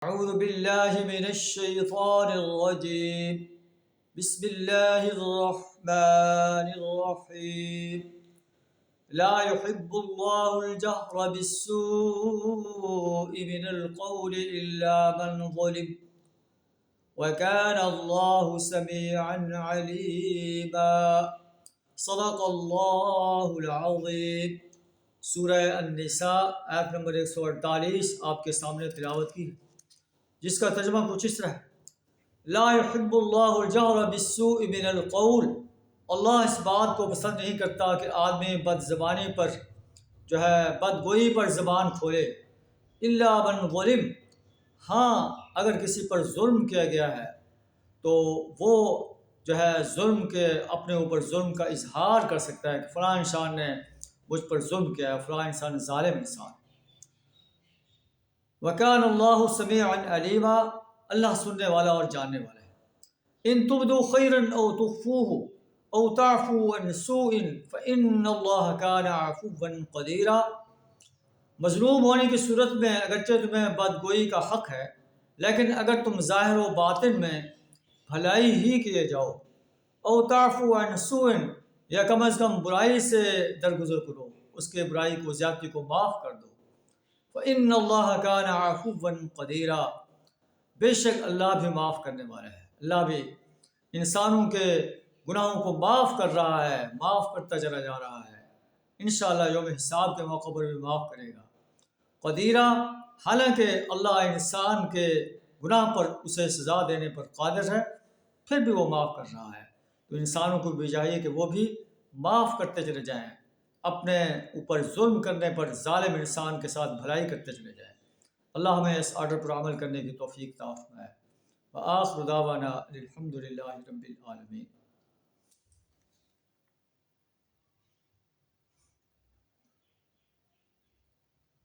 أعوذ بالله من الشيطان الرجيم. بسم الله الرحمن الرحيم. لا يحب الله الجهر بالسوء من القول إلا من ظلم وكان الله سميعا عليما. صدق الله العظيم. سورہ النساء آیت نمبر 148 آپ کے سامنے تلاوت کی ہے، جس کا ترجمہ کچھ اس طرح ہے: لا يحب اللہ الجہر بالسوء من القول. اللہ اس بات کو پسند نہیں کرتا کہ آدمی بد زبانی پر بدگوئی پر زبان کھولے. الا من ظلم، ہاں اگر کسی پر ظلم کیا گیا ہے تو وہ ظلم کے اپنے اوپر ظلم کا اظہار کر سکتا ہے کہ فلاں انسان نے مجھ پر ظلم کیا ہے، فلاں انسان ظالم انسان. وَكَانَ اللَّهُ سَمِيعًا عَلِيمًا، اللہ سننے والا اور جاننے والا ہے. ان تبدوا خیرا او تخفوه او تعفوا عن سوء فإن اللہ كان عفوا قدیرا. مظلوم ہونے کی صورت میں اگرچہ تمہیں بدگوئی کا حق ہے، لیکن اگر تم ظاہر و باطن میں بھلائی ہی کیے جاؤ، او تعفوا عن سوء، یا کم از کم برائی سے درگزر کرو، اس کے برائی کو زیادتی کو معاف کر دو. فإن اللہ كان عفوا قدیرا، بے شک اللہ بھی معاف کرنے والا ہے. اللہ بھی انسانوں کے گناہوں کو معاف کر رہا ہے، معاف کرتا چلا جا رہا ہے. انشاءاللہ یوم حساب کے موقع پر بھی معاف کرے گا. قدیرا، حالانکہ اللہ انسان کے گناہ پر اسے سزا دینے پر قادر ہے، پھر بھی وہ معاف کر رہا ہے. تو انسانوں کو بھی چاہیے کہ وہ بھی معاف کرتے چلے جائیں، اپنے اوپر ظلم کرنے پر ظالم انسان کے ساتھ بھلائی کرتے چلے جائیں. اللہ ہمیں اس آرڈر پر عمل کرنے کی توفیق عطا فرمائے. وآخر دعوانا الحمد للہ رب العالمین.